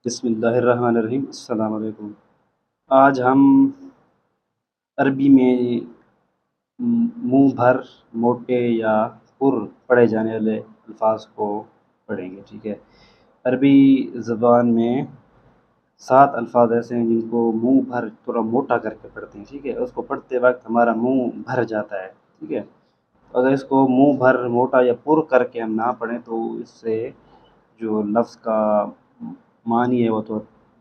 بسم اللہ الرحمن الرحیم۔ السلام علیکم۔ آج ہم عربی میں منہ بھر، موٹے یا پر پڑھے جانے والے الفاظ کو پڑھیں گے، ٹھیک ہے۔ عربی زبان میں 7 الفاظ ایسے ہیں جن کو منہ بھر تھوڑا موٹا کر کے پڑھتے ہیں، ٹھیک ہے۔ اس کو پڑھتے وقت ہمارا منہ بھر جاتا ہے، ٹھیک ہے۔ اگر اس کو منہ بھر موٹا یا پر کر کے ہم نہ پڑھیں تو اس سے جو لفظ کا معنی ہے وہ تو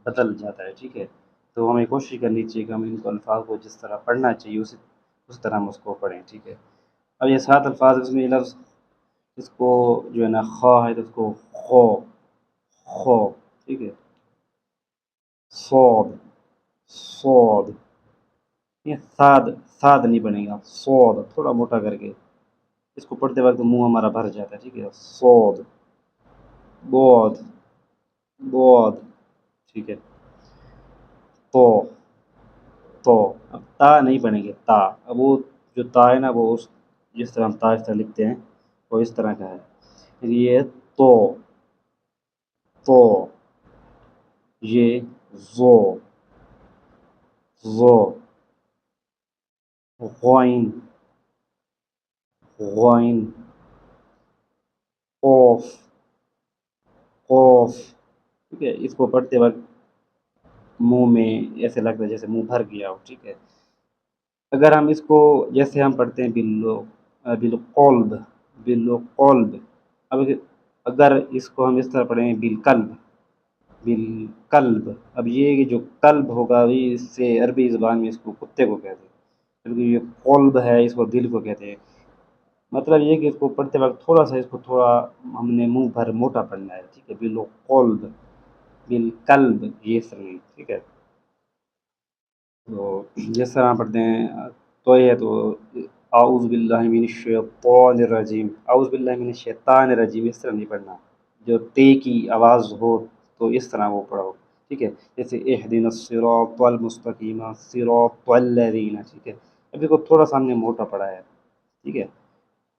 بدل جاتا ہے، ٹھیک ہے۔ تو ہمیں کوشش کرنی چاہیے کہ ہم ان کو الفاظ کو جس طرح پڑھنا چاہیے اس طرح ہم اس کو پڑھیں، ٹھیک ہے۔ اب یہ 7 الفاظ، اس میں یہ لفظ اس کو جو ہے نا خا ہے تو اس کو خو، خو، ٹھیک ہے۔ صاد، صاد، یہ ساد نہیں بنے گا، صاد تھوڑا موٹا کر کے اس کو پڑھتے وقت منہ ہمارا بھر جاتا ہے، ٹھیک ہے۔ صاد، بود، بود، ٹھیک ہے۔ تو، تو اب تا نہیں بنے گے، تا، اب وہ جو تا ہے نا وہ جس طرح ہم تا اس طرح لکھتے ہیں وہ اس طرح کا ہے۔ یہ تو، تو، یہ زو، زو، غائن، غائن، قوف، قوف، ٹھیک ہے۔ اس کو پڑھتے وقت منہ میں ایسے لگتا ہے جیسے منہ بھر گیا ہو، ٹھیک ہے۔ اگر ہم اس کو جیسے ہم پڑھتے ہیں بالقلب، بالقلب، اب اگر اس کو ہم اس طرح پڑھیں بالقلب، بالقلب، اب یہ کہ جو قلب ہوگا اس سے عربی زبان میں اس کو کتے کو کہتے ہیں، کیونکہ یہ قلب ہے اس کو دل کو کہتے ہیں۔ مطلب یہ کہ اس کو پڑھتے وقت تھوڑا سا اس کو تھوڑا ہم نے منہ بھر موٹا پڑھنا ہے، ٹھیک ہے۔ بالقلب، بالقلب، یہ سر، ٹھیک ہے۔ تو جس طرح پڑھتے ہیں تو یہ تو اعوذ باللہ من الشیطان الرجیم، اعوذ باللہ من الشیطان الرجیم اس طرح نہیں پڑھنا، جو تے کی آواز ہو تو اس طرح وہ پڑھو، ٹھیک ہے۔ جیسے اہدنا الصراط المستقیم، صراط الذین، ٹھیک ہے۔ ابھی کو تھوڑا سا ہم نے موٹا پڑھا ہے، ٹھیک ہے۔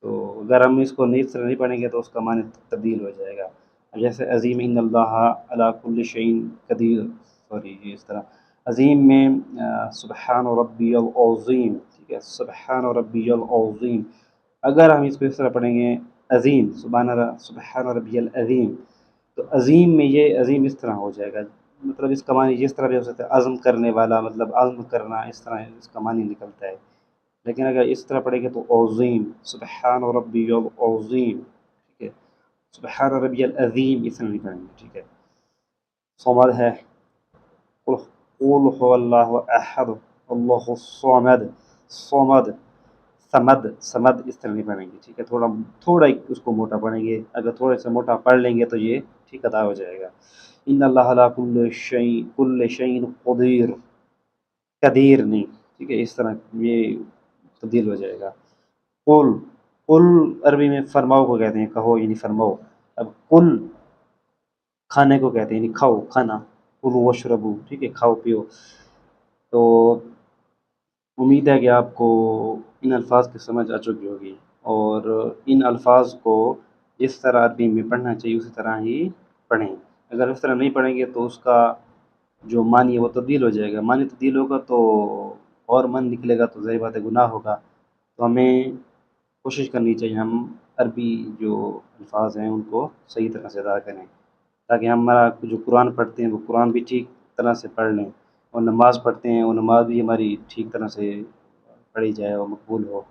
تو اگر ہم اس کو اس طرح نہیں پڑھیں گے تو اس کا معنی تبدیل ہو جائے گا۔ جیسے عظیم ان اللہ علی کل شیء قدیر، سوری اس طرح عظیم میں سبحان ربی العظیم، ٹھیک ہے، سبحان ربی العظیم۔ اگر ہم اس کو اس طرح پڑھیں گے عظیم، سبحان ربی العظیم، تو عظیم میں یہ عظیم اس طرح ہو جائے گا، مطلب اس کا معنی جس طرح بھی ہو سکتا ہے عزم کرنے والا، مطلب عزم کرنا، اس طرح اس کا معنی نکلتا ہے۔ لیکن اگر اس طرح پڑھیں گے تو عظیم، سبحان ربی العظیم، ٹھیک ہے، سبحان ربی العظیم اس طرح نہیں پڑھیں گے، ٹھیک ہے۔ صمد ہے، قل هو اللہ احد اللہ الصمد، صمد، سمد، سمد اس طرح نہیں پڑھیں گے، ٹھیک ہے۔ تھوڑا اس کو موٹا پڑھیں گے، اگر تھوڑے سے موٹا پڑھ لیں گے تو یہ ٹھیک ادا ہو جائے گا۔ ان اللہ علی کل شیء قدیر، قدیر نہیں، ٹھیک ہے، اس طرح یہ تبدیل ہو جائے گا۔ قل، قل عربی میں فرماؤ کو کہتے ہیں، کہو یعنی فرماؤ۔ اب قل کھانے کو کہتے ہیں، یعنی کھاؤ، کھانا، کلوا واشربوا، ٹھیک ہے، کھاؤ پیو۔ تو امید ہے کہ آپ کو ان الفاظ کی سمجھ آ چکی ہوگی، اور ان الفاظ کو جس طرح عربی میں پڑھنا چاہیے اسی طرح ہی پڑھیں۔ اگر اس طرح نہیں پڑھیں گے تو اس کا جو معنی ہے وہ تبدیل ہو جائے گا، معنی تبدیل ہوگا تو اور من نکلے گا تو ظاہر بات ہے گناہ ہوگا۔ تو ہمیں کوشش کرنی چاہیے ہم عربی جو الفاظ ہیں ان کو صحیح طرح سے ادا کریں، تاکہ ہمارا جو قرآن پڑھتے ہیں وہ قرآن بھی ٹھیک طرح سے پڑھ لیں، اور نماز پڑھتے ہیں وہ نماز بھی ہماری ٹھیک طرح سے پڑھی جائے اور مقبول ہو۔